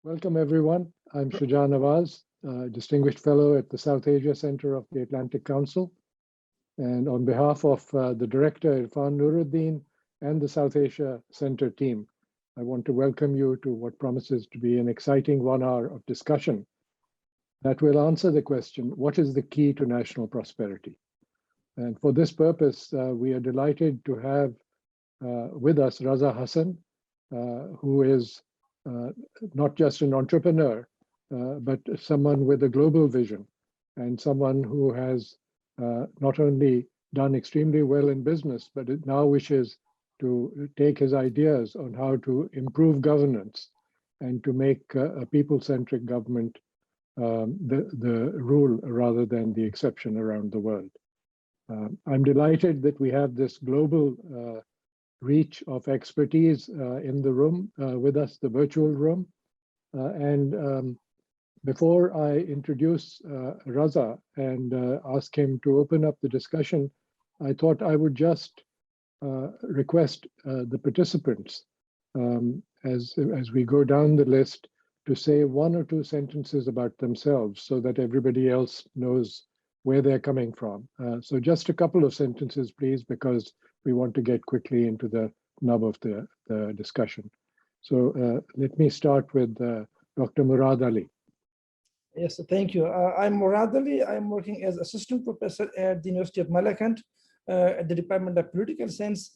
Welcome, everyone. I'm Shuja Nawaz, Distinguished Fellow at the South Asia Center of the Atlantic Council. And on behalf of the Director, Irfan Nuruddin, and the South Asia Center team, I want to welcome you to what promises to be an exciting 1 hour of discussion that will answer the question, what is the key to national prosperity? And for this purpose, we are delighted to have with us Raza Hassan, who is not just an entrepreneur, but someone with a global vision and someone who has not only done extremely well in business, but it now wishes to take his ideas on how to improve governance and to make a people-centric government the rule rather than the exception around the world. I'm delighted that we have this global reach of expertise in the room with us, the virtual room. Before I introduce Raza and ask him to open up the discussion, I thought I would just request the participants as we go down the list to say 1 or 2 sentences about themselves so that everybody else knows where they're coming from. So just a couple of sentences, please, because we want to get quickly into the nub of the discussion. So let me start with Dr. Murad Ali. Yes, thank you. I'm Murad Ali. I'm working as assistant professor at the University of Malakand at the Department of Political Science.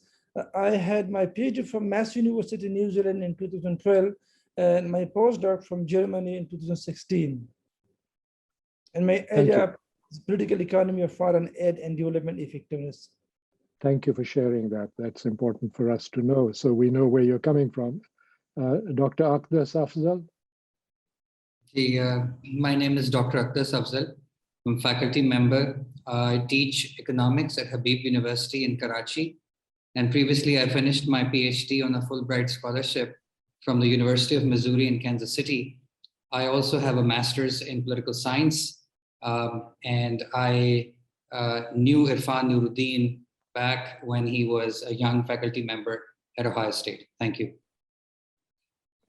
I had my PhD from Mass University, New Zealand in 2012, and my postdoc from Germany in 2016. And my area is political economy of foreign aid and development effectiveness. Thank you for sharing that. That's important for us to know, so we know where you're coming from. Dr. Aqdas Afzal. My name is Dr. Aqdas Afzal. I'm a faculty member. I teach economics at Habib University in Karachi. And previously, I finished my PhD on a Fulbright scholarship from the University of Missouri in Kansas City. I also have a master's in political science. And I knew Irfan Nuruddin back when he was a young faculty member at Ohio State. Thank you.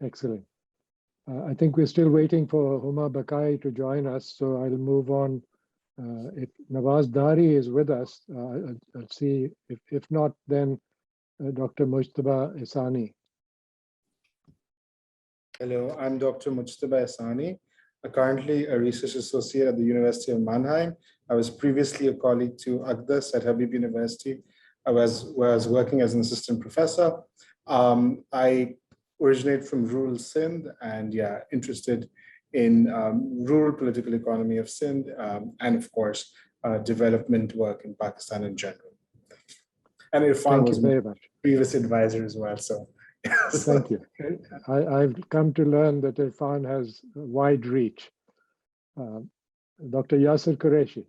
Excellent. I think we're still waiting for Huma Bakai to join us, so I'll move on. If Nawaz Dari is with us, I'll see. If not, then Dr. Mujtaba Ihsani. Hello, I'm Dr. Mujtaba Ihsani, currently a research associate at the University of Mannheim. I was previously a colleague to Aqdas at Habib University. I was working as an assistant professor. I originate from rural Sindh and interested in rural political economy of Sindh and of course, development work in Pakistan in general. And Irfan was my previous advisor as well, so. Thank you. I've come to learn that Irfan has a wide reach. Dr. Yasir Qureshi.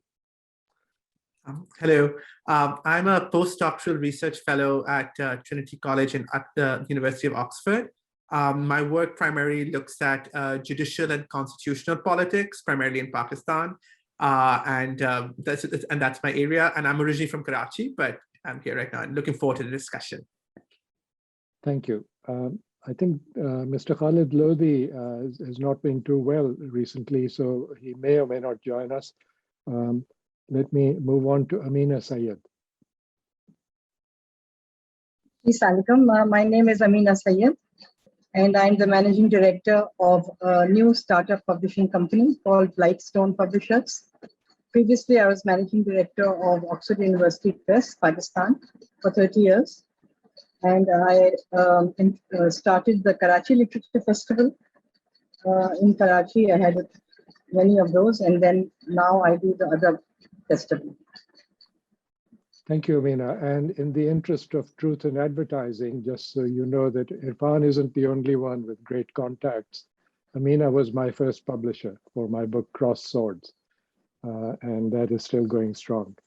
Hello, I'm a postdoctoral research fellow at Trinity College and at the University of Oxford. My work primarily looks at judicial and constitutional politics, primarily in Pakistan, and that's my area. And I'm originally from Karachi, but I'm here right now and looking forward to the discussion. Thank you. I think Mr. Khalid Lodi has not been too well recently, so he may or may not join us. Let me move on to Amina Syed. Assalamualaikum. My name is Amina Syed, and I'm the managing director of a new startup publishing company called Lightstone Publishers. Previously, I was managing director of Oxford University Press, Pakistan, for 30 years. And I started the Karachi Literature Festival in Karachi. I had many of those, and then now I do the other festival. Thank you, Amina. And in the interest of truth in advertising, just so you know that Irfan isn't the only one with great contacts. Amina was my first publisher for my book, Cross Swords, and that is still going strong.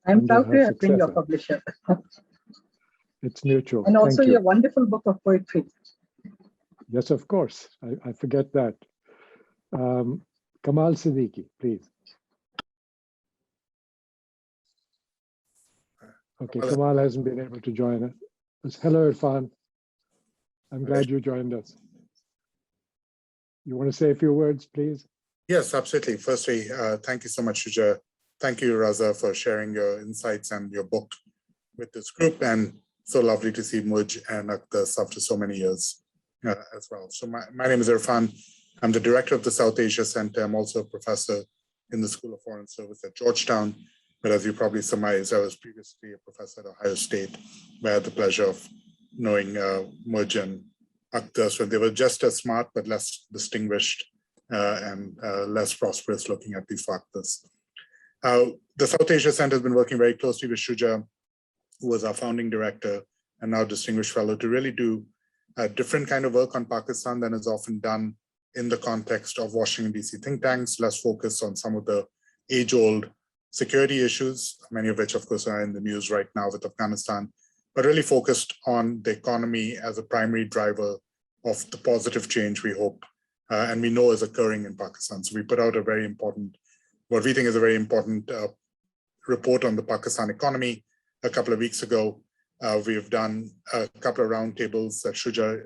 I'm proud to have been your publisher. It's mutual. And also your wonderful book of poetry. Yes, of course. I forget that. Kamal Siddiqui, please. Okay, Kamal hasn't been able to join us. Hello, Irfan. I'm glad you joined us. you want to say a few words, please? Yes, absolutely. Firstly, thank you so much, Shuja. Thank you, Raza, for sharing your insights and your book with this group. And so lovely to see Muj and Akdas after so many years as well. So my name is Irfan. I'm the director of the South Asia Center. I'm also a professor in the School of Foreign Service at Georgetown. But as you probably surmise, I was previously a professor at Ohio State, where I had the pleasure of knowing Muj and Akdas when they were just as smart, but less distinguished and less prosperous, looking at these factors. The South Asia Center has been working very closely with Shuja, who was our founding director and now distinguished fellow, to really do a different kind of work on Pakistan than is often done in the context of Washington, DC think tanks, less focus on some of the age-old security issues, many of which, of course, are in the news right now with Afghanistan, but really focused on the economy as a primary driver of the positive change we hope and we know is occurring in Pakistan. So we put out a very important, what we think is a very important report on the Pakistan economy a couple of weeks ago. We've done a couple of roundtables that Shuja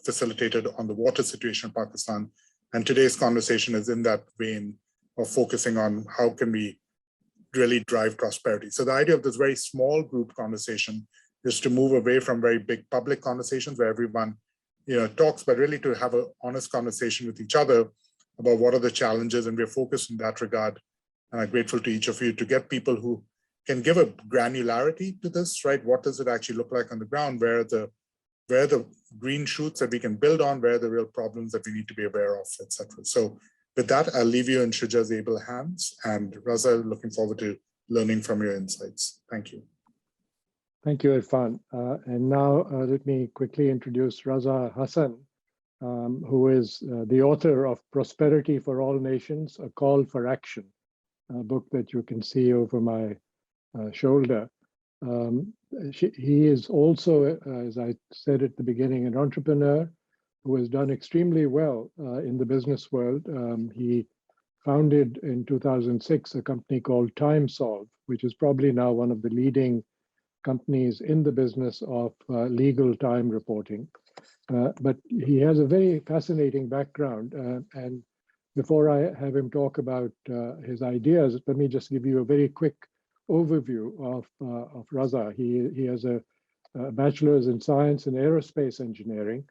facilitated on the water situation in Pakistan. And today's conversation is in that vein of focusing on how can we really drive prosperity. So the idea of this very small group conversation is to move away from very big public conversations where everyone talks, but really to have an honest conversation with each other about what are the challenges. And we're focused in that regard. And I'm grateful to each of you to get people who can give a granularity to this, right? What does it actually look like on the ground? Where are the green shoots that we can build on? Where are the real problems that we need to be aware of, et cetera? So with that, I'll leave you in Shuja's able hands. And Raza, looking forward to learning from your insights. Thank you. Thank you, Irfan. And now let me quickly introduce Raza Hassan, who is the author of Prosperity for All Nations, A Call for Action, a book that you can see over my shoulder. He is also, as I said at the beginning, an entrepreneur who has done extremely well in the business world. He founded in 2006 a company called TimeSolve, which is probably now one of the leading companies in the business of legal time reporting. But he has a very fascinating background. And before I have him talk about his ideas, let me just give you a very quick overview of Raza. He has a bachelor's in science and aerospace engineering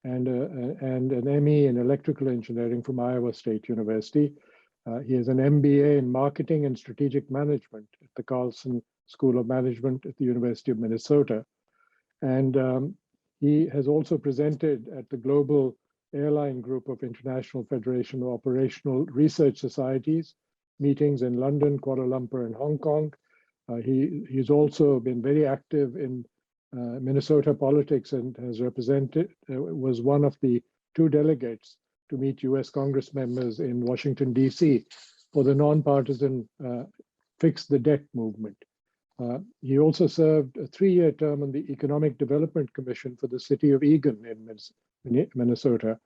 and an ME in electrical engineering from Iowa State University. He has an MBA in marketing and strategic management at the Carlson School of Management at the University of Minnesota. And he has also presented at the Global Airline Group of International Federation of Operational Research Societies meetings in London, Kuala Lumpur, and Hong Kong. He's also been very active in Minnesota politics and has was one of the 2 delegates to meet US Congress members in Washington, DC for the nonpartisan Fix the Debt movement. He also served a 3-year term on the Economic Development Commission for the city of Eagan in Minnesota,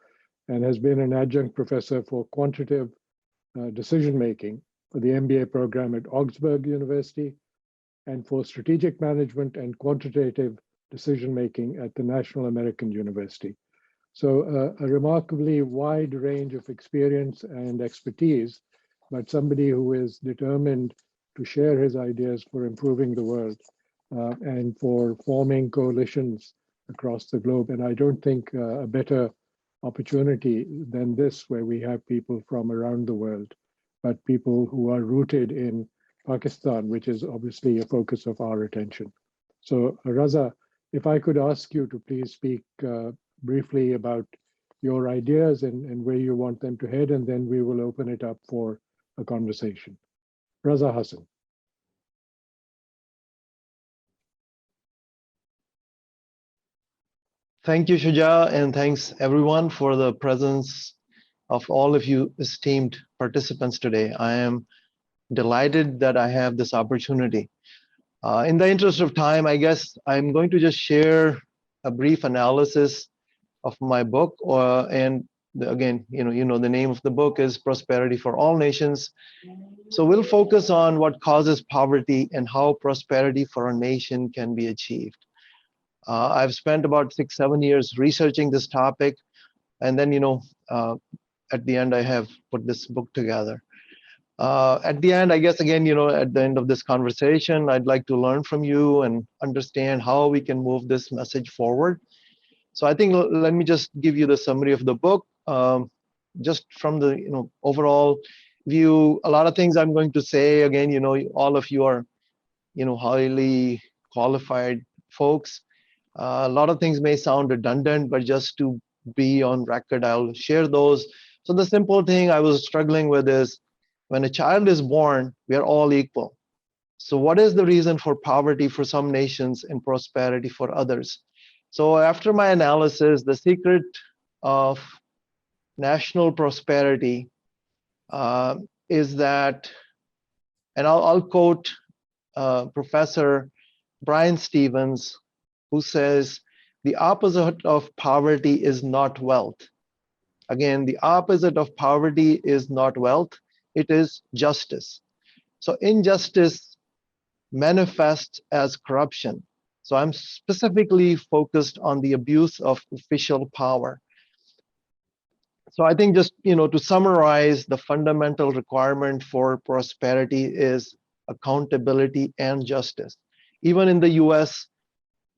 and has been an adjunct professor for quantitative decision-making for the MBA program at Augsburg University and for strategic management and quantitative decision-making at the National American University. So a remarkably wide range of experience and expertise, but somebody who is determined to share his ideas for improving the world and for forming coalitions across the globe. And I don't think a better opportunity than this, where we have people from around the world, but people who are rooted in Pakistan, which is obviously a focus of our attention. So Raza, if I could ask you to please speak briefly about your ideas and where you want them to head, and then we will open it up for a conversation. Raza Hassan. Thank you, Shuja, and thanks everyone for the presence of all of you esteemed participants today. I am delighted that I have this opportunity. In the interest of time, I guess I'm going to just share a brief analysis of my book, and again, you know, the name of the book is Prosperity for All Nations. So we'll focus on what causes poverty and how prosperity for a nation can be achieved. I've spent about 6-7 years researching this topic, and then at the end, I have put this book together. At the end, I guess, again, at the end of this conversation, I'd like to learn from you and understand how we can move this message forward. So I think let me just give you the summary of the book. Just from the overall view, a lot of things I'm going to say, again, all of you are highly qualified folks. A lot of things may sound redundant, but just to be on record, I'll share those. So the simple thing I was struggling with is, when a child is born, we are all equal. So what is the reason for poverty for some nations and prosperity for others? So after my analysis, the secret of national prosperity is that, and I'll quote Professor Brian Stevens, who says, the opposite of poverty is not wealth. Again, the opposite of poverty is not wealth, it is justice. So injustice manifests as corruption. So I'm specifically focused on the abuse of official power. So I think just, to summarize, the fundamental requirement for prosperity is accountability and justice. Even in the US,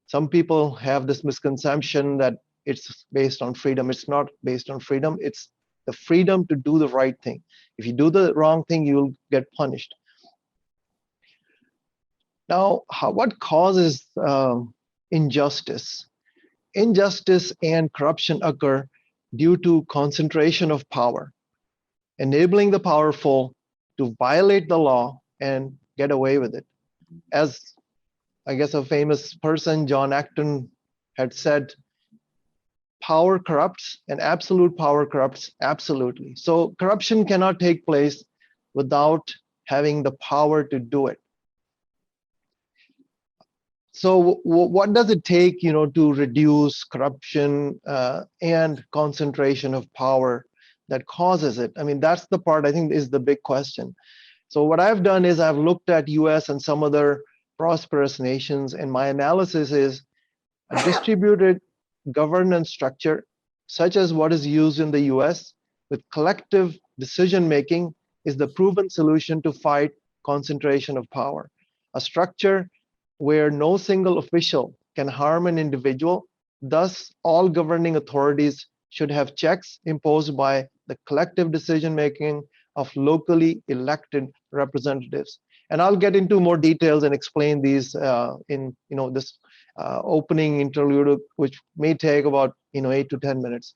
some people have this misconception that it's based on freedom. It's not based on freedom. It's the freedom to do the right thing. If you do the wrong thing, you'll get punished. Now, what causes injustice? Injustice and corruption occur due to concentration of power, enabling the powerful to violate the law and get away with it. As I guess a famous person, John Acton, had said, power corrupts and absolute power corrupts absolutely. So corruption cannot take place without having the power to do it. So what does it take, to reduce corruption and concentration of power that causes it? I mean, that's the part I think is the big question. So what I've done is I've looked at US and some other prosperous nations, and my analysis is a distributed governance structure, such as what is used in the US, with collective decision-making, is the proven solution to fight concentration of power. A structure where no single official can harm an individual. Thus, all governing authorities should have checks imposed by the collective decision-making of locally elected representatives. And I'll get into more details and explain these in this opening interlude, which may take about 8 to 10 minutes.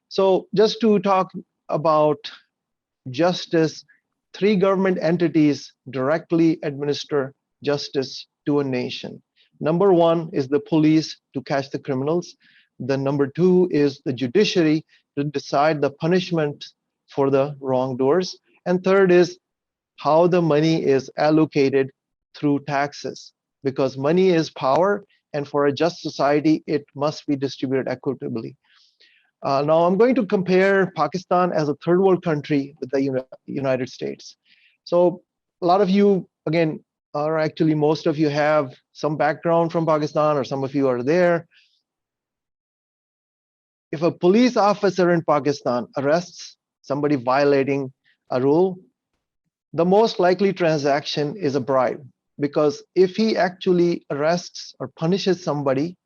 So just to talk about justice, 3 government entities directly administer justice to a nation. Number 1 is the police to catch the criminals. The number 2 is the judiciary to decide the punishment for the wrongdoers. And third is how the money is allocated through taxes, because money is power, and for a just society, it must be distributed equitably. Now I'm going to compare Pakistan as a third world country with the United States. So a lot of you, again, or actually most of you have some background from Pakistan, or some of you are there. If a police officer in Pakistan arrests somebody violating a rule, the most likely transaction is a bribe, because if he actually arrests or punishes somebody,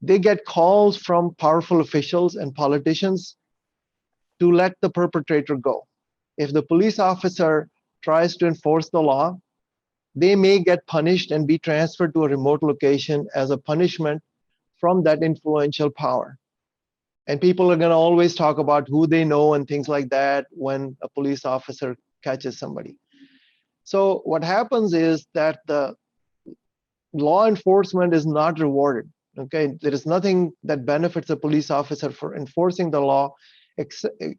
they get calls from powerful officials and politicians to let the perpetrator go. If the police officer tries to enforce the law, they may get punished and be transferred to a remote location as a punishment from that influential power. And people are going to always talk about who they know and things like that when a police officer catches somebody. So what happens is that the law enforcement is not rewarded. Okay, there is nothing that benefits a police officer for enforcing the law.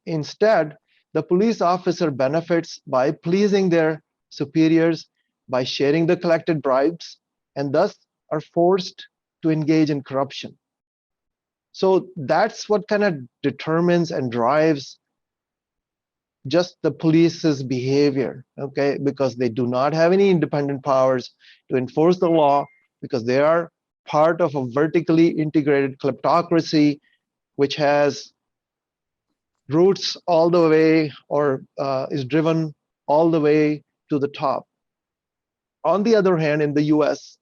Instead, the police officer benefits by pleasing their superiors, by sharing the collected bribes, and thus are forced to engage in corruption. So that's what kind of determines and drives just the police's behavior, okay? Because they do not have any independent powers to enforce the law, because they are part of a vertically integrated kleptocracy, which has roots all the way or is driven all the way to the top. On the other hand, in the US,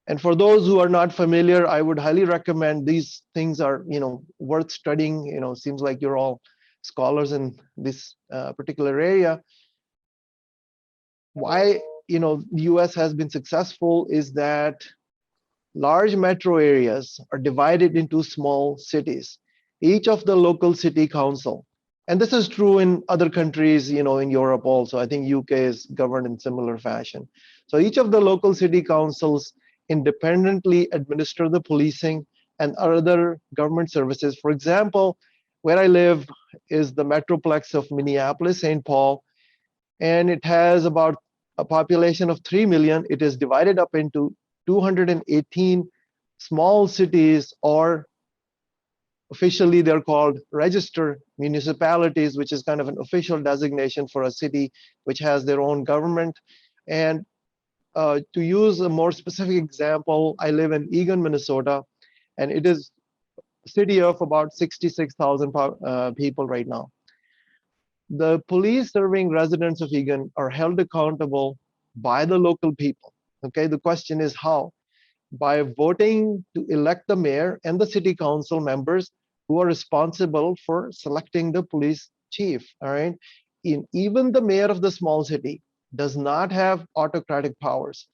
and for those who are not familiar, I would highly recommend these things are, worth studying. Seems like you're all scholars in this particular area. Why, the US has been successful is that large metro areas are divided into small cities. Each of the local city council, and this is true in other countries, in Europe also. I think UK is governed in similar fashion. So each of the local city councils independently administer the policing and other government services. For example, where I live is the Metroplex of Minneapolis, St. Paul, and it has about a population of 3 million. It is divided up into 218 small cities, or officially they're called registered municipalities, which is kind of an official designation for a city which has their own government. And to use a more specific example, I live in Eagan, Minnesota, and it is a city of about 66,000 people right now. The police serving residents of Eagan are held accountable by the local people. Okay, the question is how? By voting to elect the mayor and the city council members who are responsible for selecting the police chief. All right. Even the mayor of the small city does not have autocratic powers.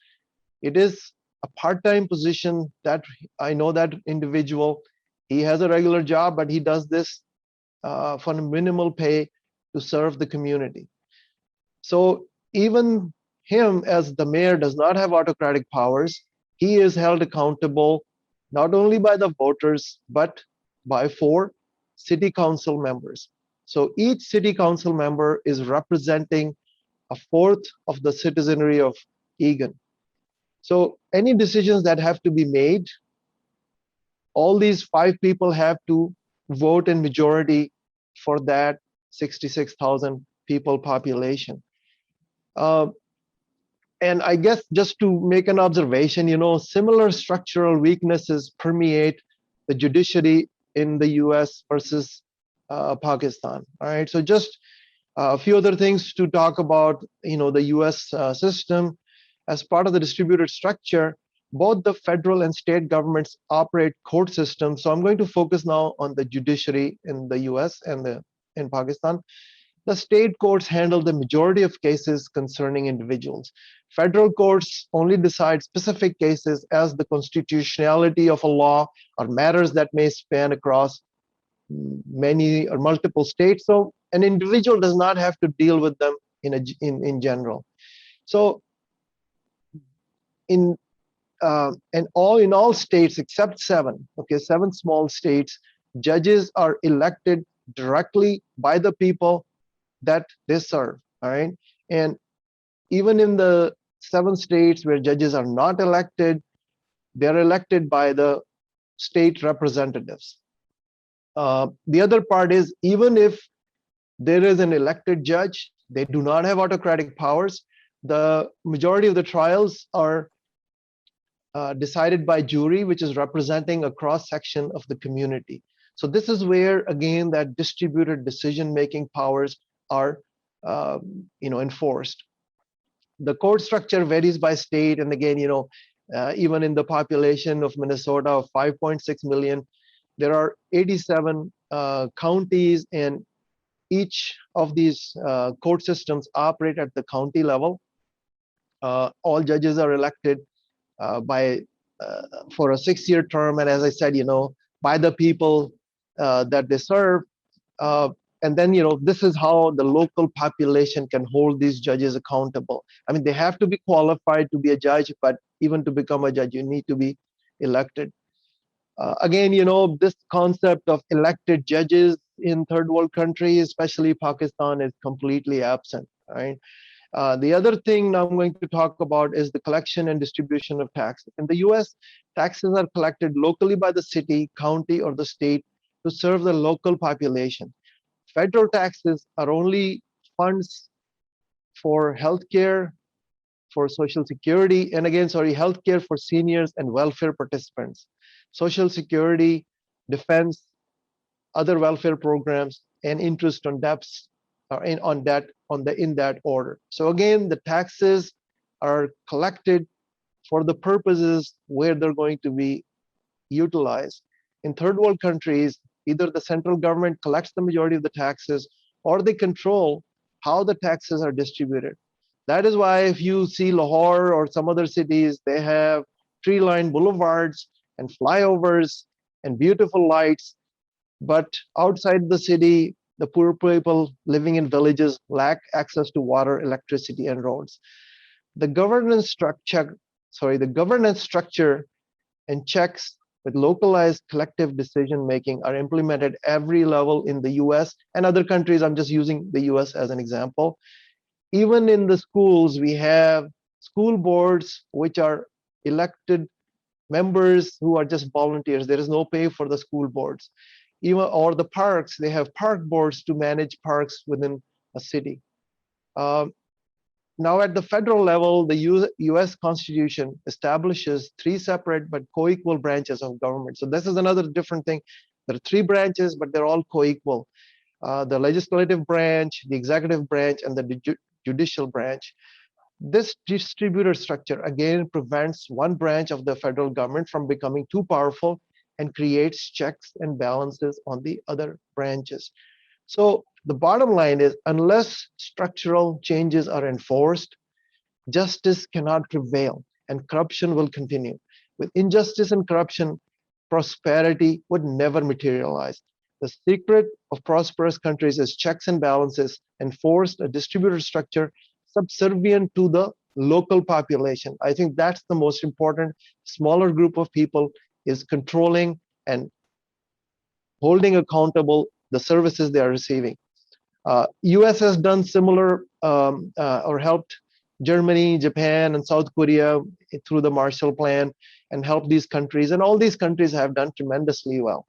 It is a part-time position that I know that individual. He has a regular job, but he does this for minimal pay to serve the community. So even him as the mayor does not have autocratic powers. He is held accountable not only by the voters, but by 4 city council members. So each city council member is representing a fourth of the citizenry of Eagan. So any decisions that have to be made, all these 5 people have to vote in majority for that 66,000 people population. And I guess just to make an observation, similar structural weaknesses permeate the judiciary in the US versus Pakistan. All right, so just a few other things to talk about, the US system. As part of the distributed structure, both the federal and state governments operate court systems. So I'm going to focus now on the judiciary in the US and in Pakistan. The state courts handle the majority of cases concerning individuals. Federal courts only decide specific cases as the constitutionality of a law or matters that may span across many or multiple states. So an individual does not have to deal with them in general. So in all states except 7, 7 small states, judges are elected directly by the people that they serve. All right, and even in the 7 states where judges are not elected, they're elected by the state representatives. The other part is, even if there is an elected judge, they do not have autocratic powers. The majority of the trials are decided by jury, which is representing a cross section of the community. So this is where, again, that distributed decision-making powers are enforced. The court structure varies by state, and again, even in the population of Minnesota of 5.6 million, there are 87 counties, and each of these court systems operate at the county level. All judges are elected for a 6-year term, and as I said, by the people that they serve. And then, this is how the local population can hold these judges accountable. I mean, they have to be qualified to be a judge, but even to become a judge, you need to be elected. Again, this concept of elected judges in third world countries, especially Pakistan, is completely absent, right? The other thing now I'm going to talk about is the collection and distribution of taxes. In the US, taxes are collected locally by the city, county, or the state to serve the local population. Federal taxes are only funds for healthcare, for Social Security, and again, healthcare for seniors and welfare participants. Social Security, defense, other welfare programs, and interest on debts in that order. So again, the taxes are collected for the purposes where they're going to be utilized. In third world countries, either the central government collects the majority of the taxes or they control how the taxes are distributed. That is why if you see Lahore or some other cities, they have tree-lined boulevards and flyovers and beautiful lights. But outside the city, the poor people living in villages lack access to water, electricity, and roads. The governance structure and checks with localized collective decision-making are implemented every level in the US and other countries. I'm just using the US as an example. Even in the schools, we have school boards, which are elected members who are just volunteers. There is no pay for the school boards. Even or the parks, they have park boards to manage parks within a city. Now at the federal level, the US Constitution establishes 3 separate but co-equal branches of government. So this is another different thing. There are 3 branches, but they're all co-equal. The legislative branch, the executive branch, and the judicial branch. This distributor structure again prevents one branch of the federal government from becoming too powerful and creates checks and balances on the other branches. So the bottom line is, unless structural changes are enforced, justice cannot prevail and corruption will continue. With injustice and corruption, prosperity would never materialize. The secret of prosperous countries is checks and balances, enforced a distributed structure subservient to the local population. I think that's the most important. Smaller group of people is controlling and holding accountable the services they are receiving. US has done similar or helped Germany, Japan, and South Korea through the Marshall Plan and helped these countries. And all these countries have done tremendously well.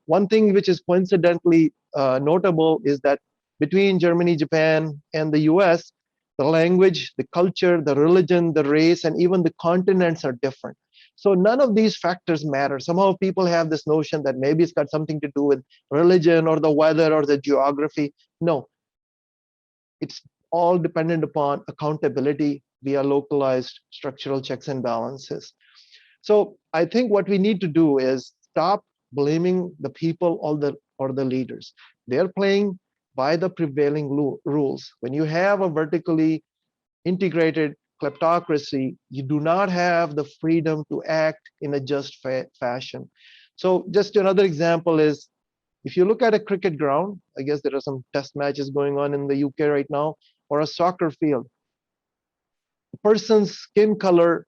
One thing which is coincidentally notable is that between Germany, Japan, and the US, the language, the culture, the religion, the race, and even the continents are different. So none of these factors matter. Somehow people have this notion that maybe it's got something to do with religion or the weather or the geography. No, it's all dependent upon accountability via localized structural checks and balances. So I think what we need to do is stop blaming the people or the leaders. They're playing by the prevailing rules. When you have a vertically integrated kleptocracy, you do not have the freedom to act in a just fashion. So just another example is, if you look at a cricket ground, I guess there are some test matches going on in the UK right now, or a soccer field, a person's skin color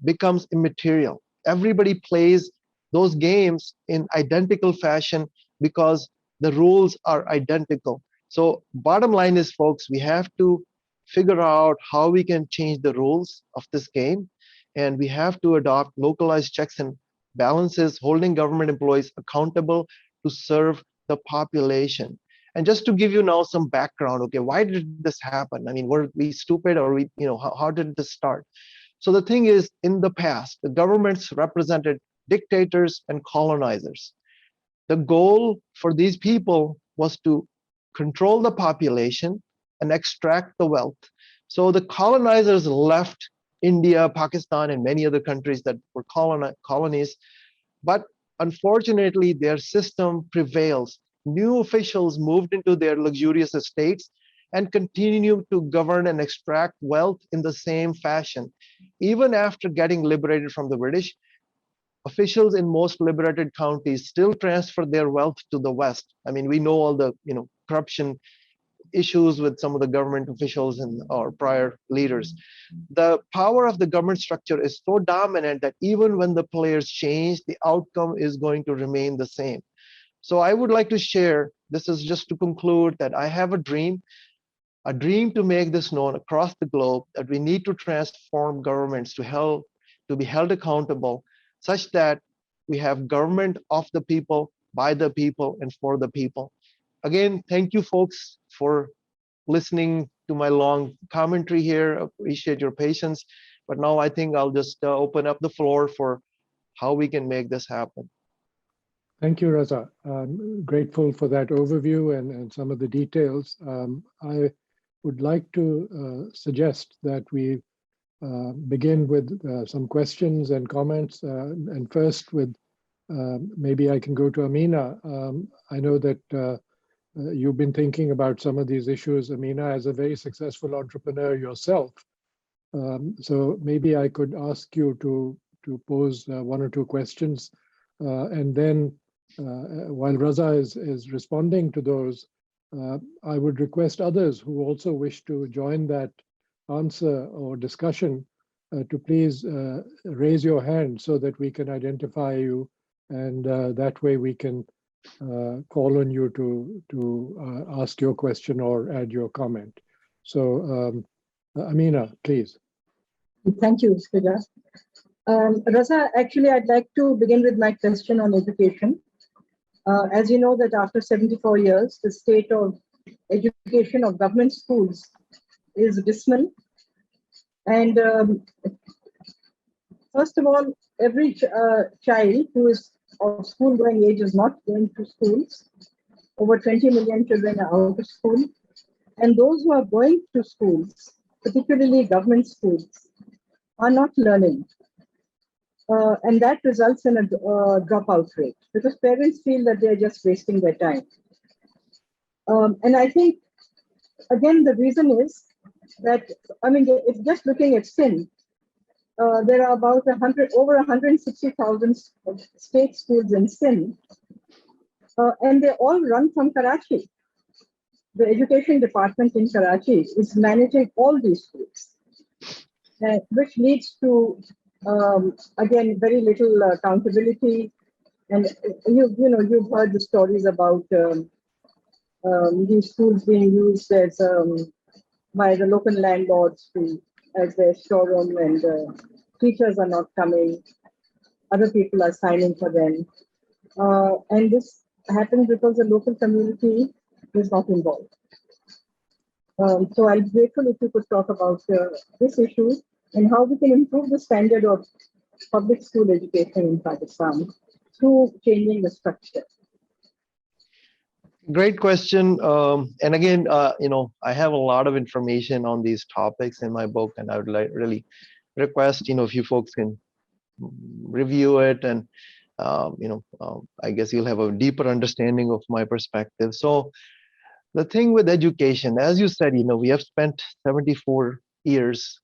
becomes immaterial. Everybody plays those games in identical fashion because the rules are identical. So bottom line is, folks, we have to figure out how we can change the rules of this game, and we have to adopt localized checks and balances, holding government employees accountable to serve the population. And just to give you now some background, okay, why did this happen? I mean, were we stupid, or how did this start? So the thing is, in the past, the governments represented dictators and colonizers. The goal for these people was to control the population and extract the wealth. So the colonizers left India, Pakistan, and many other countries that were colonies. But unfortunately, their system prevails. New officials moved into their luxurious estates and continue to govern and extract wealth in the same fashion. Even after getting liberated from the British, officials in most liberated counties still transfer their wealth to the West. I mean, we know all the corruption issues with some of the government officials and our prior leaders. The power of the government structure is so dominant that even when the players change, the outcome is going to remain the same. So I would like to share, this is just to conclude, that I have a dream to make this known across the globe, that we need to transform governments to be held accountable, such that we have government of the people, by the people, and for the people. Again, thank you folks for listening to my long commentary here. Appreciate your patience. But now I think I'll just open up the floor for how we can make this happen. Thank you, Raza. I'm grateful for that overview and some of the details. I would like to suggest that we begin with some questions and comments. And first with, maybe I can go to Amina. I know that you've been thinking about some of these issues, Amina, as a very successful entrepreneur yourself. So maybe I could ask you to pose one or two questions, and then while Raza is responding to those, I would request others who also wish to join that answer or discussion to please raise your hand so that we can identify you, and that way we can call on you to ask your question or add your comment. So Amina, please. Thank you, Sridhar. Raza, actually, I'd like to begin with my question on education. As you know that after 74 years, the state of education of government schools is dismal. And first of all, every child who is of school-going age is not going to schools. Over 20 million children are out of school. And those who are going to schools, particularly government schools, are not learning. And that results in a dropout rate because parents feel that they're just wasting their time. And I think, again, the reason is that, I mean, if just looking at Sindh, there are about over 160,000 state schools in Sindh, and they all run from Karachi. The education department in Karachi is managing all these schools, which leads to, again, very little accountability. And you've heard the stories about these schools being used as by the local landlords as their storeroom, and teachers are not coming. Other people are signing for them. And this happens because the local community is not involved. So I'm grateful if you could talk about this issue and how we can improve the standard of public school education in Pakistan through changing the structure. Great question. And again, I have a lot of information on these topics in my book, and I would really request, if you folks can review it, and I guess you'll have a deeper understanding of my perspective. So the thing with education, as you said, we have spent 74 years,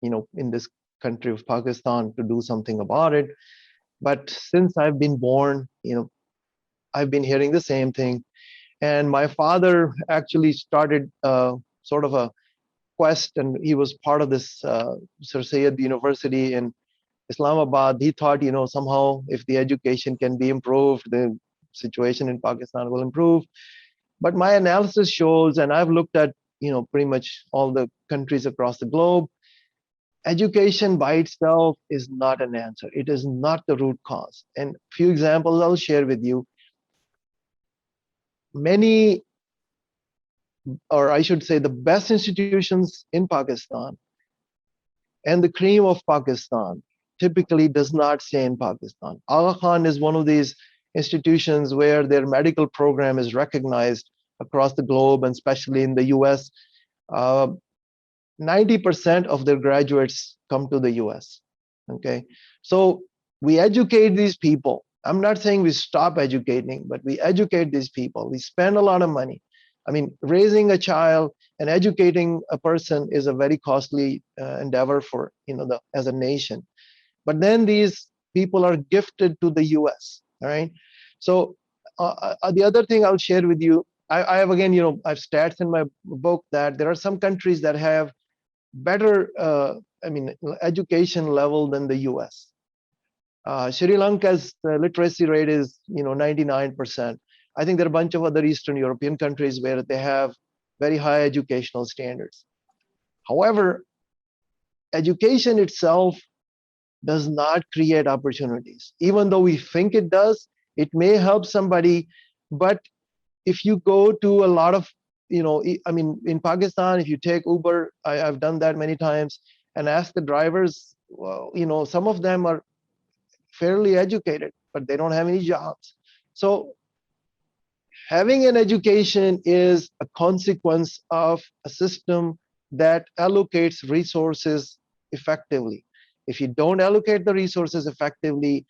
in this country of Pakistan to do something about it. But since I've been born, I've been hearing the same thing. And my father actually started sort of a quest, and he was part of this Sir Syed University in Islamabad. He thought, somehow if the education can be improved, the situation in Pakistan will improve. But my analysis shows, and I've looked at, pretty much all the countries across the globe, education by itself is not an answer. It is not the root cause. And a few examples I'll share with you. Many, or I should say the best institutions in Pakistan and the cream of Pakistan typically does not stay in Pakistan. Aga Khan is one of these institutions where their medical program is recognized across the globe, and especially in the US. 90% of their graduates come to the US. Okay, so we educate these people. I'm not saying we stop educating, but we educate these people. We spend a lot of money. I mean, raising a child and educating a person is a very costly endeavor for, as a nation. But then these people are gifted to the US, all right? So the other thing I'll share with you, I have, again, I have stats in my book that there are some countries that have better, education level than the US. Sri Lanka's literacy rate is, 99%. I think there are a bunch of other Eastern European countries where they have very high educational standards. However, education itself does not create opportunities. Even though we think it does, it may help somebody, but if you go to a lot of, in Pakistan, if you take Uber, I've done that many times, and ask the drivers, well, some of them are fairly educated, but they don't have any jobs. So having an education is a consequence of a system that allocates resources effectively. If you don't allocate the resources effectively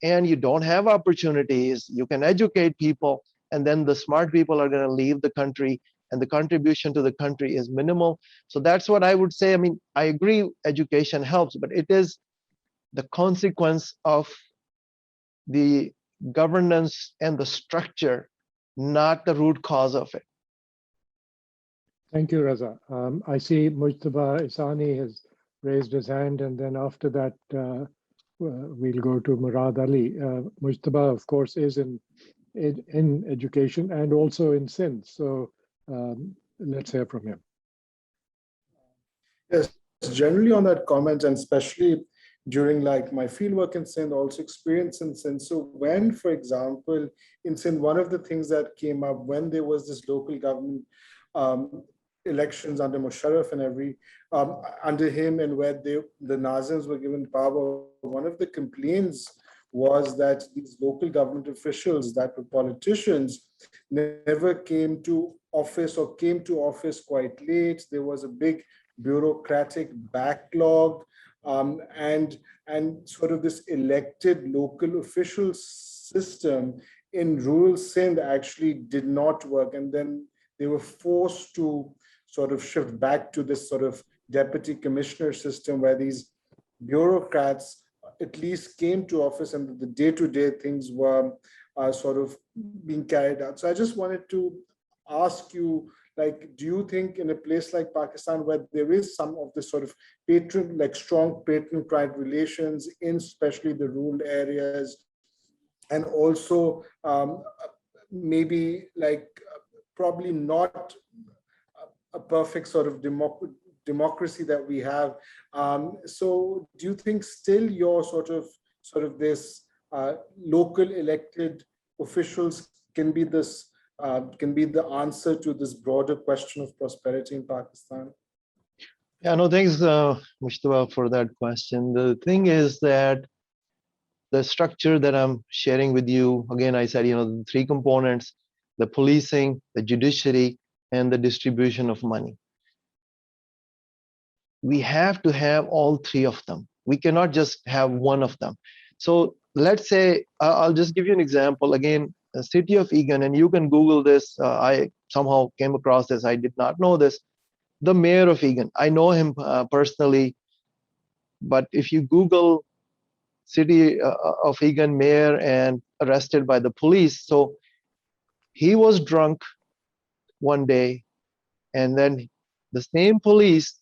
and you don't have opportunities, you can educate people, and then the smart people are going to leave the country and the contribution to the country is minimal. So that's what I would say. I mean, I agree education helps, but it is the consequence of the governance and the structure, not the root cause of it. Thank you, Raza. I see Mujtaba Isani has raised his hand, and then after that, we'll go to Murad Ali. Mujtaba, of course, is in education and also in Sindh. So let's hear from him. Yes, generally on that comment, and especially during like my fieldwork in Sindh, also experience in Sindh. So when, for example, in Sindh, one of the things that came up when there was this local government elections under Musharraf and under him, and where the Nazims were given power, one of the complaints was that these local government officials that were politicians never came to office or came to office quite late. There was a big bureaucratic backlog, and sort of this elected local official system in rural Sindh actually did not work. And then they were forced to sort of shift back to this sort of deputy commissioner system where these bureaucrats at least came to office and the day-to-day things were sort of being carried out. So I just wanted to ask you, like, do you think in a place like Pakistan where there is some of this sort of strong patron-client relations in especially the rural areas, and also maybe like probably not a perfect sort of democracy that we have. So do you think still your sort of this local elected officials can be this can be the answer to this broader question of prosperity in Pakistan? Yeah, no, thanks, Mujtaba, for that question. The thing is that the structure that I'm sharing with you, again, I said, the three components: the policing, the judiciary, and the distribution of money. We have to have all three of them. We cannot just have one of them. So let's say, I'll just give you an example. Again, the city of Egan, and you can Google this. I somehow came across this. I did not know this. The mayor of Egan, I know him personally, but if you Google city of Egan mayor and arrested by the police, so he was drunk one day, and then the same police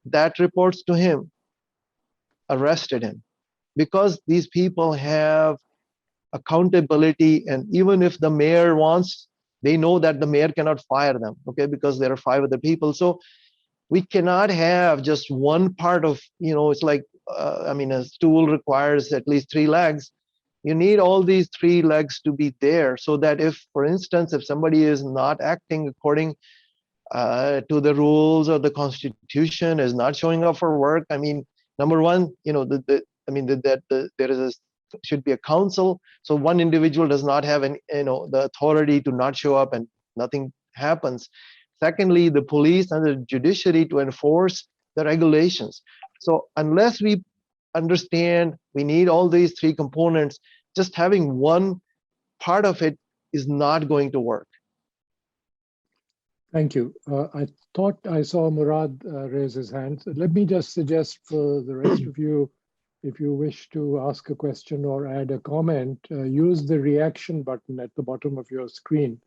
that reports to him arrested him, because these people have accountability, and even if the mayor wants, they know that the mayor cannot fire them, okay, because there are 5 other people. So we cannot have just one part of, it's like, I mean, a stool requires at least 3 legs. You need all these 3 legs to be there, so that if, for instance, if somebody is not acting according to the rules of the Constitution, is not showing up for work, I mean, number one, there should be a council, so one individual does not have the authority to not show up and nothing happens. Secondly, the police and the judiciary to enforce the regulations. So unless we understand we need all these 3 components, just having one part of it is not going to work. Thank you. I thought I saw Murad raise his hand. So let me just suggest for the rest of you, if you wish to ask a question or add a comment, use the reaction button at the bottom of your screen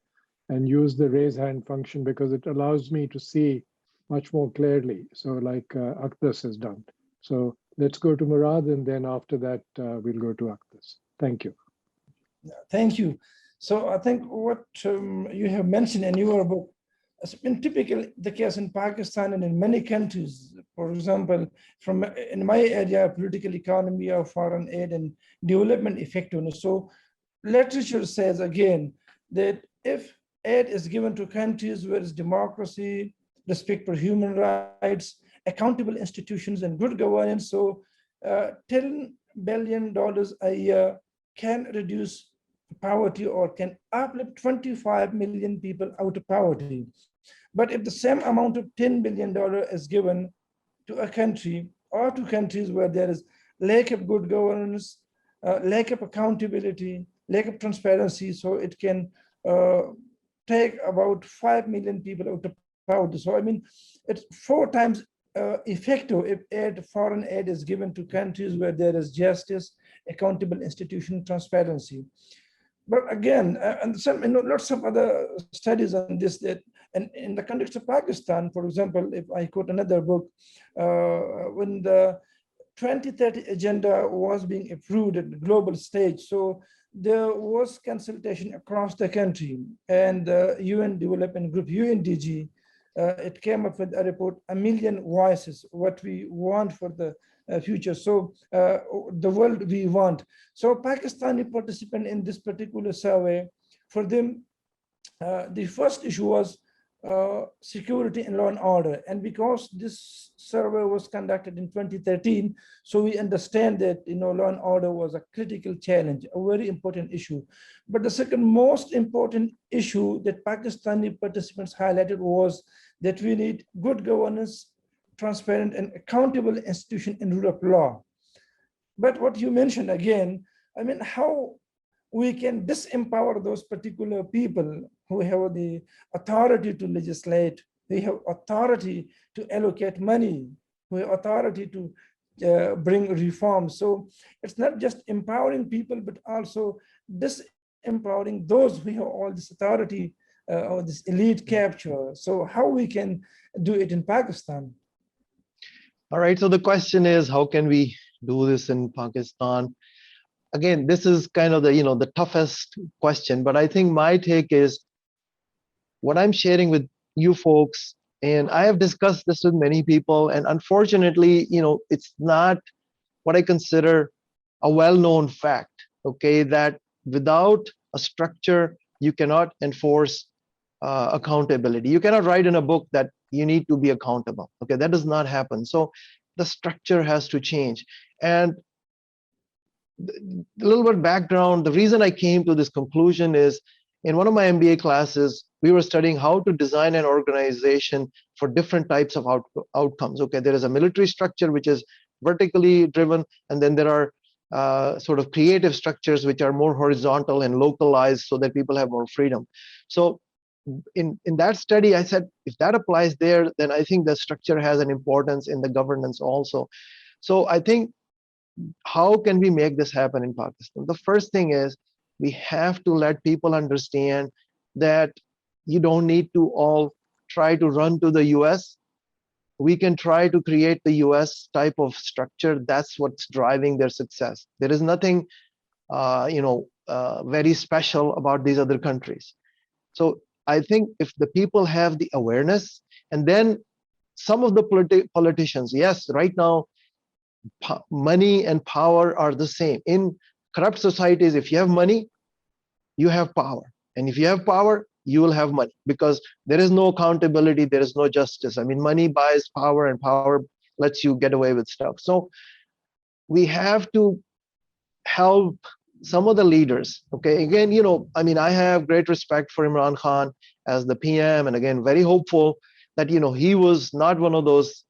and use the raise hand function, because it allows me to see much more clearly. So like Akdas has done. So let's go to Murad, and then after that, we'll go to Akdas. Thank you. Thank you. So I think what you have mentioned in your book has been typically the case in Pakistan and in many countries. For example, in my area, political economy of foreign aid and development effectiveness. So literature says again that if aid is given to countries where it's democracy, respect for human rights, accountable institutions, and good governance, so $10 billion a year can reduce poverty or can uplift 25 million people out of poverty. But if the same amount of $10 billion is given to a country or to countries where there is lack of good governance, lack of accountability, lack of transparency, so it can take about 5 million people out of poverty. So I mean, it's 4 times effective if foreign aid is given to countries where there is justice, accountable institution, transparency. But again, and some, lots of other studies on this, that and in the context of Pakistan, for example, if I quote another book, when the 2030 agenda was being approved at the global stage, so there was consultation across the country, and the UN Development Group, UNDG, it came up with a report, 1 million voices, what we want for the future. So the world we want. So Pakistani participant in this particular survey, for them, the first issue was security and law and order. And because this survey was conducted in 2013, so we understand that law and order was a critical challenge, a very important issue. But the second most important issue that Pakistani participants highlighted was that we need good governance, transparent and accountable institution in rule of law. But what you mentioned again, I mean, how we can disempower those particular people who have the authority to legislate, they have authority to allocate money, who have authority to bring reforms. So it's not just empowering people, but also disempowering those who have all this authority or this elite capture. So how we can do it in Pakistan? All right, so the question is, how can we do this in Pakistan? Again, this is kind of the toughest question, but I think my take is what I'm sharing with you folks, and I have discussed this with many people, and unfortunately, it's not what I consider a well-known fact, okay, that without a structure, you cannot enforce accountability. You cannot write in a book that you need to be accountable. Okay, that does not happen. So the structure has to change. And a little bit background, the reason I came to this conclusion is in one of my MBA classes, we were studying how to design an organization for different types of outcomes. Okay, there is a military structure which is vertically driven, and then there are sort of creative structures which are more horizontal and localized so that people have more freedom. So in that study, I said, if that applies there, then I think the structure has an importance in the governance also. So I think, how can we make this happen in Pakistan? The first thing is we have to let people understand that you don't need to all try to run to the US. We can try to create the US type of structure. That's what's driving their success. There is nothing very special about these other countries. So I think if the people have the awareness, and then some of the politicians, yes, right now, money and power are the same. In corrupt societies, if you have money, you have power. And if you have power, you will have money, because there is no accountability, there is no justice. I mean, money buys power, and power lets you get away with stuff. So we have to help some of the leaders. Okay, again, I mean, I have great respect for Imran Khan as the PM, and again, very hopeful that, he was not one of those,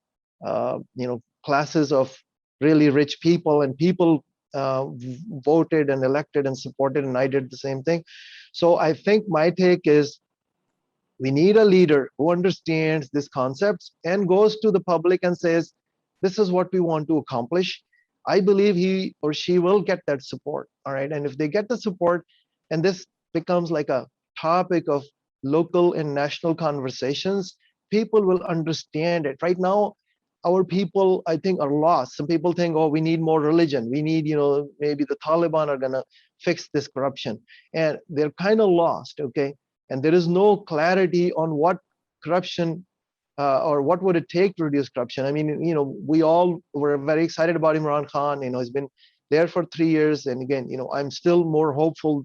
classes of really rich people, and people voted and elected and supported, and I did the same thing. So I think my take is we need a leader who understands these concepts and goes to the public and says, this is what we want to accomplish. I believe he or she will get that support. All right. And if they get the support, and this becomes like a topic of local and national conversations, people will understand it. Right now, our people, I think, are lost. Some people think, oh, we need more religion. We need, maybe the Taliban are going to fix this corruption. And they're kind of lost, okay? And there is no clarity on what corruption or what would it take to reduce corruption. I mean, we all were very excited about Imran Khan. He's been there for 3 years. And again, I'm still more hopeful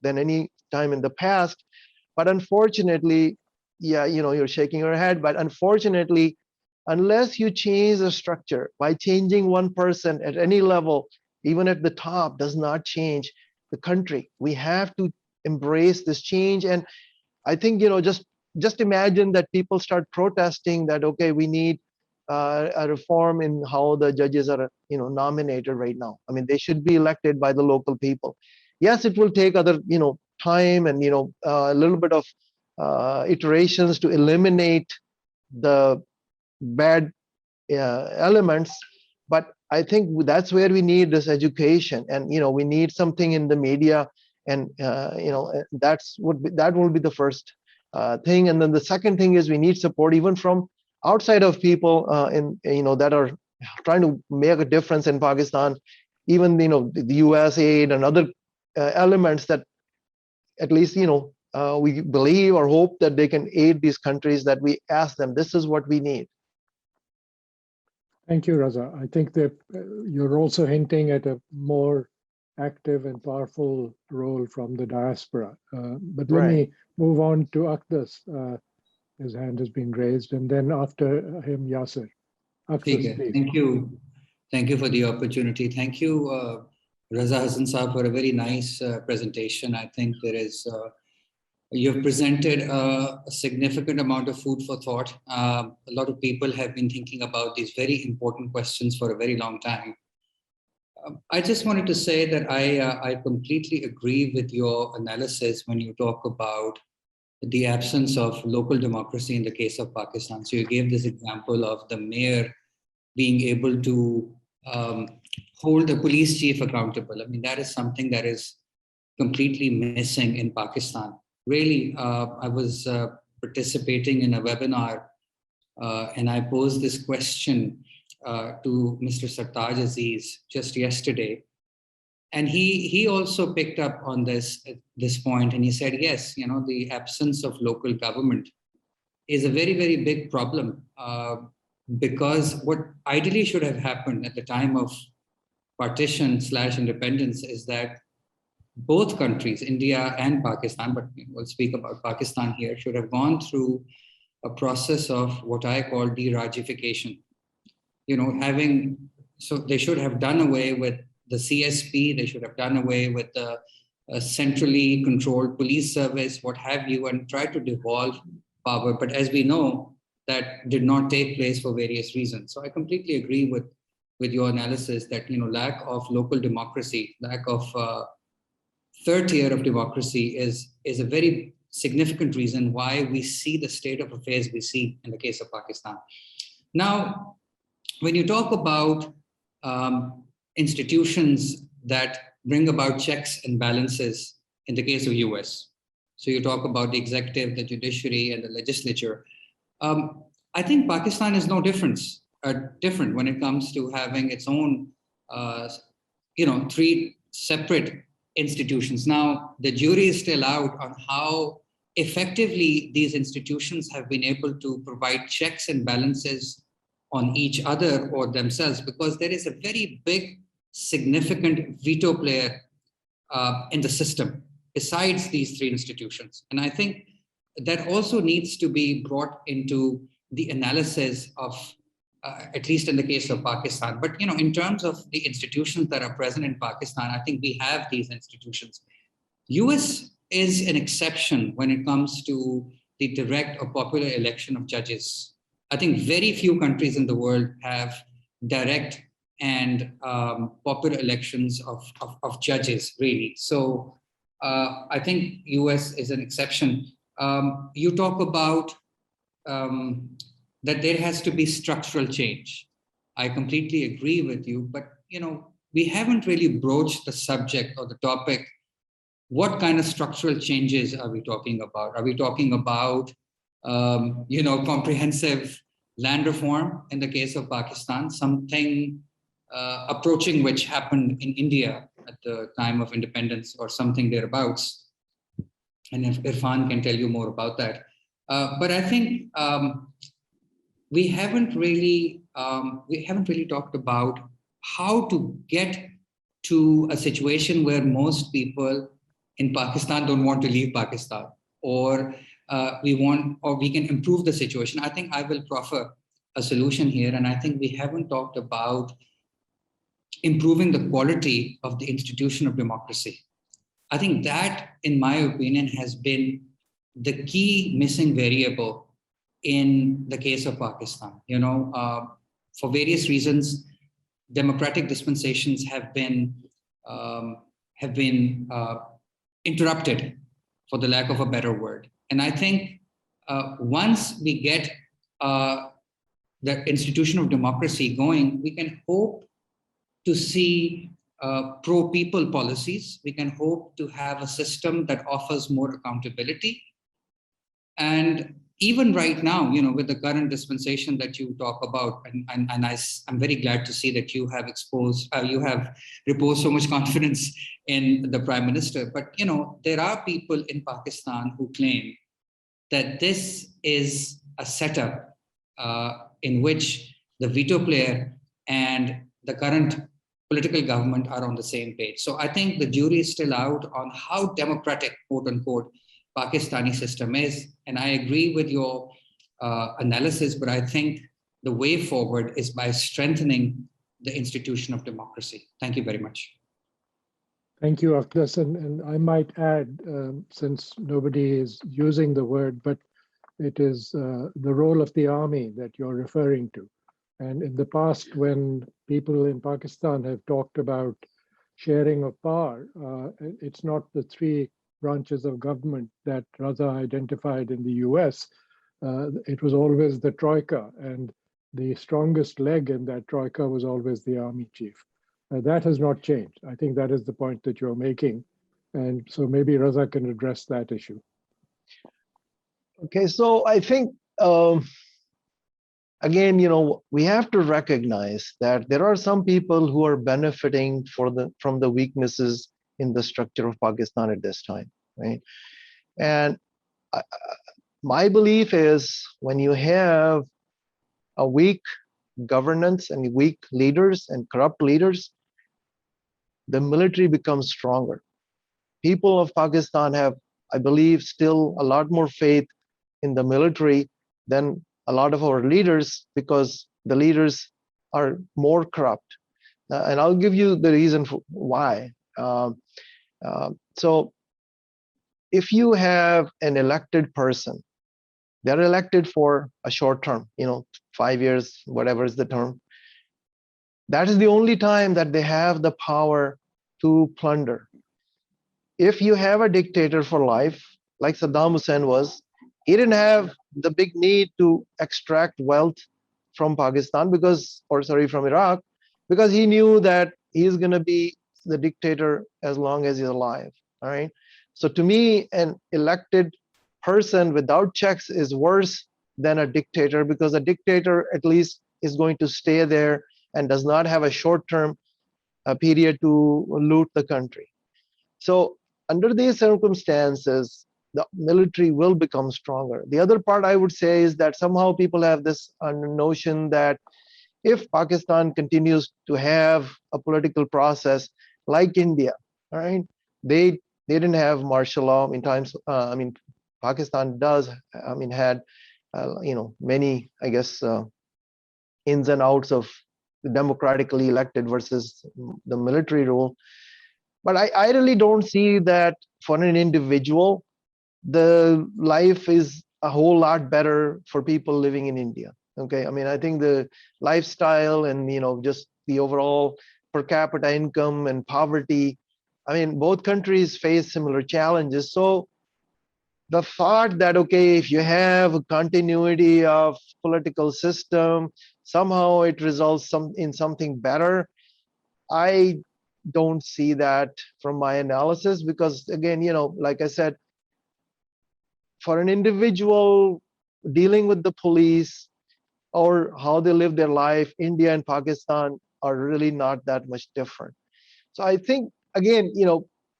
than any time in the past. But unfortunately, yeah, you're shaking your head. But unfortunately, unless you change the structure by changing one person at any level, even at the top, does not change the country. We have to embrace this change. And I think, just imagine that people start protesting that, okay, we need a reform in how the judges are, nominated right now. I mean, they should be elected by the local people. Yes, it will take other, time and, a little bit of iterations to eliminate the bad elements. But I think that's where we need this education, and we need something in the media, and that will be the first thing. And then the second thing is we need support even from outside of people that are trying to make a difference in Pakistan. Even the US aid and other elements that at least we believe or hope that they can aid these countries, that we ask them, this is what we need. Thank you, Raza. I think that you're also hinting at a more active and powerful role from the diaspora. But let me move on to Akdas. His hand has been raised, and then after him, Yasser. Akdas, please. Thank you. Thank you for the opportunity. Thank you, Raza Hassan Saab, for a very nice presentation. I think you've presented a significant amount of food for thought. A lot of people have been thinking about these very important questions for a very long time. I just wanted to say that I completely agree with your analysis when you talk about the absence of local democracy in the case of Pakistan. So you gave this example of the mayor being able to hold the police chief accountable. I mean, that is something that is completely missing in Pakistan. Really, I was participating in a webinar and I posed this question to Mr. Sartaj Aziz just yesterday. And he also picked up on this point, and he said, yes, the absence of local government is a very, very big problem because what ideally should have happened at the time of partition/independence is that both countries, India and Pakistan, but we'll speak about Pakistan here, should have gone through a process of what I call de-Rajification. So they should have done away with the CSP, they should have done away with the centrally controlled police service, what have you, and try to devolve power. But as we know, that did not take place for various reasons. So I completely agree with your analysis that lack of local democracy, lack of third tier of democracy is a very significant reason why we see the state of affairs we see in the case of Pakistan. Now, when you talk about institutions that bring about checks and balances in the case of US, so you talk about the executive, the judiciary, and the legislature, I think Pakistan is no different when it comes to having its own, three separate institutions. Now, the jury is still out on how effectively these institutions have been able to provide checks and balances on each other or themselves, because there is a very big, significant veto player in the system besides these three institutions. And I think that also needs to be brought into the analysis of, at least in the case of Pakistan. But in terms of the institutions that are present in Pakistan, I think we have these institutions. US is an exception when it comes to the direct or popular election of judges. I think very few countries in the world have direct and popular elections of judges, really. So I think US is an exception. You talk about that there has to be structural change. I completely agree with you, but we haven't really broached the subject or the topic. What kind of structural changes are we talking about? Are we talking about comprehensive land reform in the case of Pakistan, something approaching which happened in India at the time of independence or something thereabouts? And if Irfan can tell you more about that. But I think we haven't really talked about how to get to a situation where most people in Pakistan don't want to leave Pakistan, or we can improve the situation. I think I will proffer a solution here, and I think we haven't talked about improving the quality of the institution of democracy. I think that, in my opinion, has been the key missing variable in the case of Pakistan. For various reasons, democratic dispensations have been interrupted, for the lack of a better word. And I think once we get the institution of democracy going, we can hope to see pro-people policies. We can hope to have a system that offers more accountability. And even right now, with the current dispensation that you talk about, and I'm very glad to see that you have reposed so much confidence in the Prime Minister. But there are people in Pakistan who claim that this is a setup in which the veto player and the current political government are on the same page. So I think the jury is still out on how democratic, quote unquote, Pakistani system is. And I agree with your analysis, but I think the way forward is by strengthening the institution of democracy. Thank you very much. Thank you, Akhtas. And I might add, since nobody is using the word, but it is the role of the army that you're referring to. And in the past, when people in Pakistan have talked about sharing of power, it's not the three branches of government that Raza identified in the US. It was always the Troika, and the strongest leg in that Troika was always the army chief. That has not changed. I think that is the point that you're making. And so maybe Raza can address that issue. Okay, so I think, again, we have to recognize that there are some people who are benefiting from the weaknesses in the structure of Pakistan at this time, right? And my belief is when you have a weak governance and weak leaders and corrupt leaders, the military becomes stronger. People of Pakistan have, I believe, still a lot more faith in the military than a lot of our leaders, because the leaders are more corrupt. And I'll give you the reason for why. So if you have an elected person, they're elected for a short term, 5 years, whatever is the term. That is the only time that they have the power to plunder. If you have a dictator for life, like Saddam Hussein was, he didn't have the big need to extract wealth from Pakistan from Iraq, because he knew that he's going to be the dictator as long as he's alive. All right. So to me, an elected person without checks is worse than a dictator, because a dictator at least is going to stay there and does not have a short-term period to loot the country. So under these circumstances, the military will become stronger. The other part I would say is that somehow people have this notion that if Pakistan continues to have a political process like India, all right, they didn't have martial law in times. Pakistan had many, I guess, ins and outs of the democratically elected versus the military rule. But I really don't see that for an individual, the life is a whole lot better for people living in India. Okay, I think the lifestyle and just the overall per capita income and poverty, both countries face similar challenges. So the thought that, okay, if you have a continuity of political system, somehow it results in something better, I don't see that from my analysis, because again, like I said, for an individual dealing with the police or how they live their life, India and Pakistan are really not that much different. So I think, again,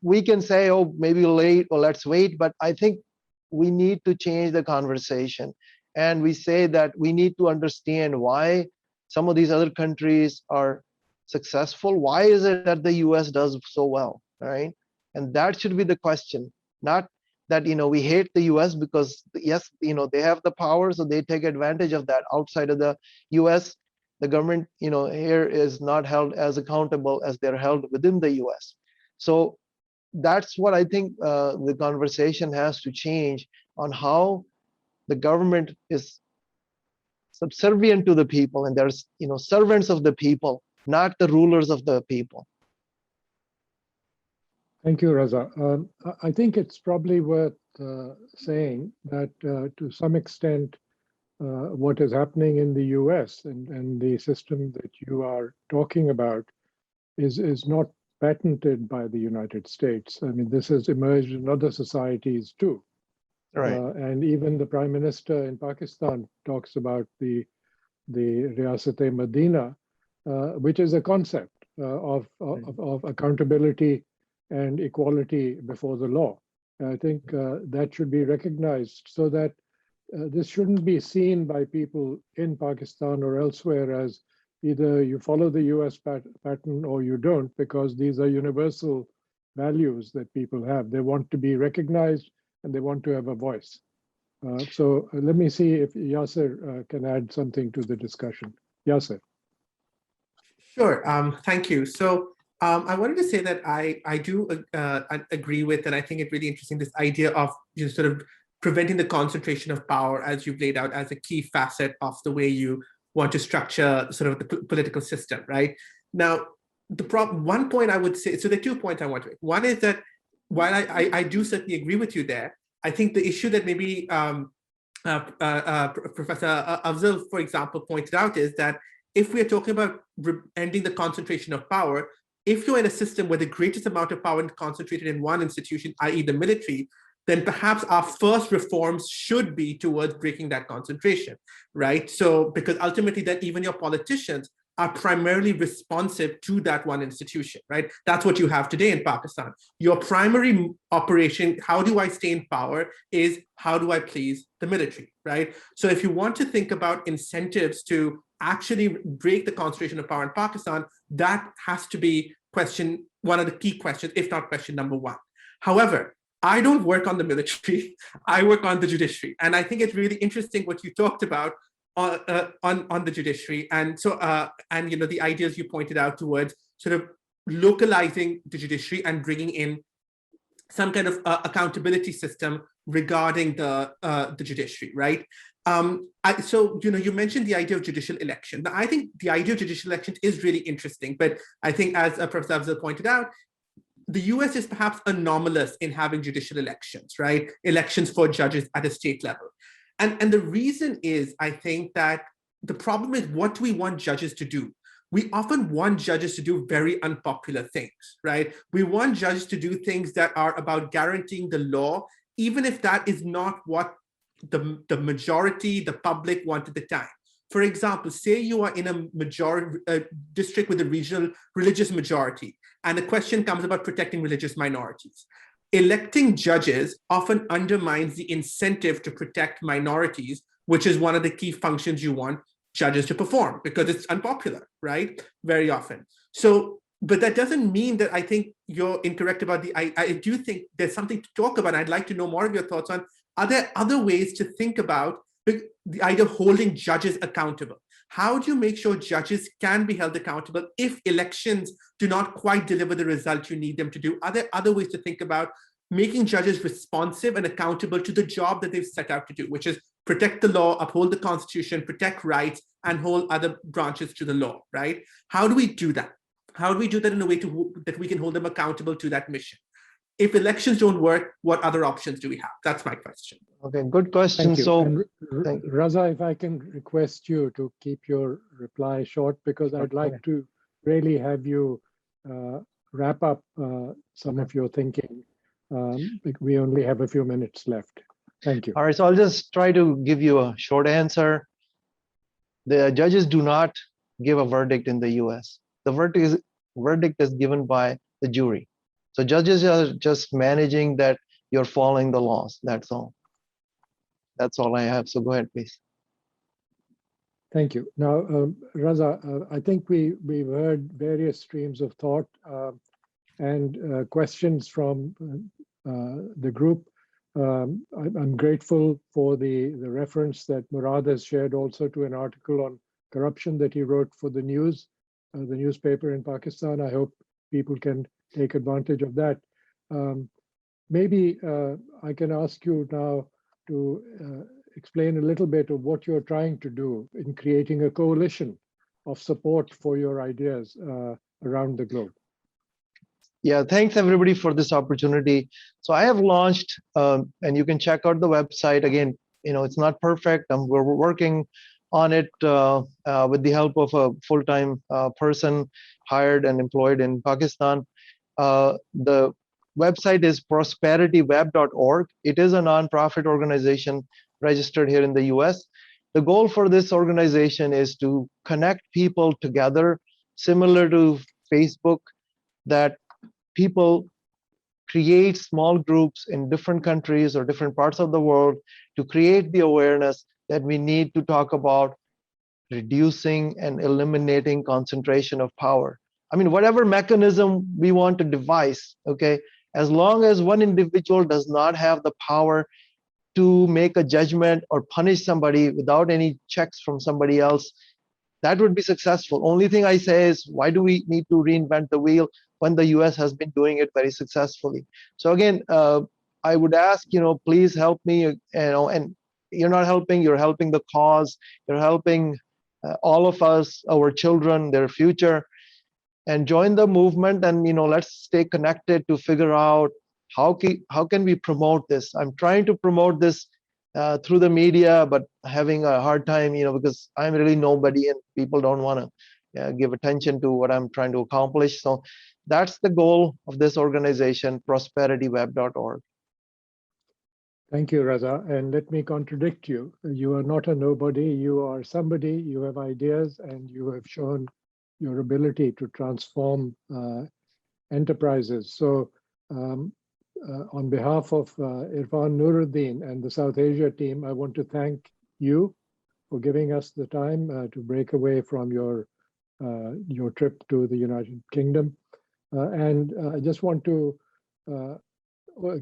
we can say, oh, maybe late or let's wait, but I think we need to change the conversation. And we say that we need to understand why some of these other countries are successful. Why is it that the US does so well, all right? And that should be the question, not that, we hate the US because, yes, they have the power, so they take advantage of that. Outside of the US, the government, here is not held as accountable as they're held within the US. So that's what I think the conversation has to change on how the government is subservient to the people, and there's servants of the people, not the rulers of the people. Thank you, Raza. I think it's probably worth saying that to some extent, what is happening in the US and the system that you are talking about is not patented by the United States. I mean, this has emerged in other societies too. Right. And even the Prime Minister in Pakistan talks about the Riyasat-e-Madina, which is a concept of accountability and equality before the law. I think that should be recognized so that this shouldn't be seen by people in Pakistan or elsewhere as either you follow the US pattern or you don't, because these are universal values that people have. They want to be recognized and they want to have a voice. So let me see if Yasser can add something to the discussion. Yasser. Sure, thank you. So I wanted to say that I do agree with, and I think it's really interesting, this idea of sort of preventing the concentration of power, as you've laid out, as a key facet of the way you want to structure sort of the political system, right? Now, one point I would say, so there are 2 points I want to make. One is that while I do certainly agree with you there, I think the issue that maybe Professor Afzal, for example, pointed out is that if we are talking about ending the concentration of power, if you're in a system where the greatest amount of power is concentrated in one institution, i.e. the military, then perhaps our first reforms should be towards breaking that concentration, right? So, because ultimately then even your politicians are primarily responsive to that one institution, right? That's what you have today in Pakistan. Your primary operation, how do I stay in power, is how do I please the military, right? So if you want to think about incentives to actually break the concentration of power in Pakistan, that has to be one of the key questions, if not question number one. However, I don't work on the military, I work on the judiciary. And I think it's really interesting what you talked about on the judiciary. And so, and the ideas you pointed out towards sort of localizing the judiciary and bringing in some kind of accountability system regarding the judiciary, right? So, you mentioned the idea of judicial election. Now, I think the idea of judicial elections is really interesting, but I think as Professor Afzal pointed out, the US is perhaps anomalous in having judicial elections, right? Elections for judges at a state level. And the reason is, I think that the problem is, what do we want judges to do? We often want judges to do very unpopular things, right? We want judges to do things that are about guaranteeing the law, even if that is not what the majority, the public want at the time. For example, say you are in a district with a regional religious majority, and the question comes about protecting religious minorities. Electing judges often undermines the incentive to protect minorities, which is one of the key functions you want judges to perform, because it's unpopular, right? Very often. So, but that doesn't mean that I think you're incorrect about I do think there's something to talk about. I'd like to know more of your thoughts on, are there other ways to think about the idea of holding judges accountable? How do you make sure judges can be held accountable if elections do not quite deliver the result you need them to do? Are there other ways to think about making judges responsive and accountable to the job that they've set out to do, which is protect the law, uphold the Constitution, protect rights, and hold other branches to the law, right? How do we do that? How do we do that in a way that we can hold them accountable to that mission? If elections don't work, what other options do we have? That's my question. Okay, good question. Thank you. So, And thank you. Raza, if I can request you to keep your reply short, because I'd like to really have you wrap up some of your thinking. We only have a few minutes left. Thank you. All right, so I'll just try to give you a short answer. The judges do not give a verdict in the US. The verdict is given by the jury. So judges are just managing that you're following the laws. That's all. That's all I have. So go ahead, please. Thank you. Now, Raza, I think we've heard various streams of thought and questions from the group. I'm grateful for the reference that Murad has shared also to an article on corruption that he wrote for the news, the newspaper in Pakistan. I hope people can take advantage of that. Maybe I can ask you now to explain a little bit of what you're trying to do in creating a coalition of support for your ideas around the globe. Yeah, thanks everybody for this opportunity. So I have launched, and you can check out the website. Again, it's not perfect. We're working on it with the help of a full-time person hired and employed in Pakistan. The website is prosperityweb.org. It is a nonprofit organization registered here in the US. The goal for this organization is to connect people together, similar to Facebook, that people create small groups in different countries or different parts of the world to create the awareness that we need to talk about reducing and eliminating concentration of power. I mean, whatever mechanism we want to devise, okay, as long as one individual does not have the power to make a judgment or punish somebody without any checks from somebody else, that would be successful. Only thing I say is, why do we need to reinvent the wheel when the US has been doing it very successfully? So again, I would ask, please help me, and you're not helping, you're helping the cause, you're helping all of us, our children, their future, and join the movement. And let's stay connected to figure out how can we promote this. I'm trying to promote this through the media, but having a hard time, because I'm really nobody and people don't want to give attention to what I'm trying to accomplish. So that's the goal of this organization, prosperityweb.org. Thank you, Raza. And let me contradict you. You are not a nobody. You are somebody. You have ideas, and you have shown your ability to transform enterprises. So on behalf of Irfan Nuruddin and the South Asia team, I want to thank you for giving us the time to break away from your trip to the United Kingdom. And I just want to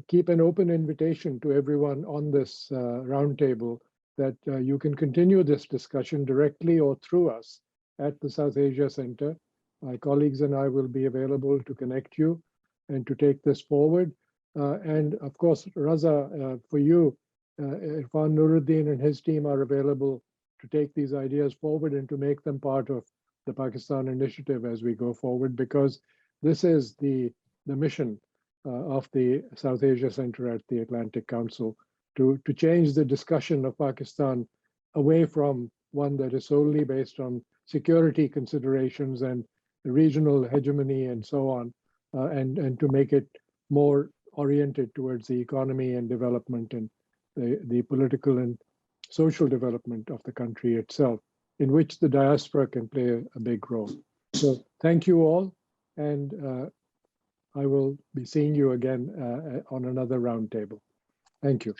keep an open invitation to everyone on this roundtable that you can continue this discussion directly or through us at the South Asia Center. My colleagues and I will be available to connect you and to take this forward. And of course, Raza, for you, Irfan Nuruddin and his team are available to take these ideas forward and to make them part of the Pakistan initiative as we go forward, because this is the mission of the South Asia Center at the Atlantic Council, to change the discussion of Pakistan away from one that is solely based on security considerations and regional hegemony and so on, and to make it more oriented towards the economy and development and the political and social development of the country itself, in which the diaspora can play a big role. So thank you all, and I will be seeing you again on another roundtable. Thank you.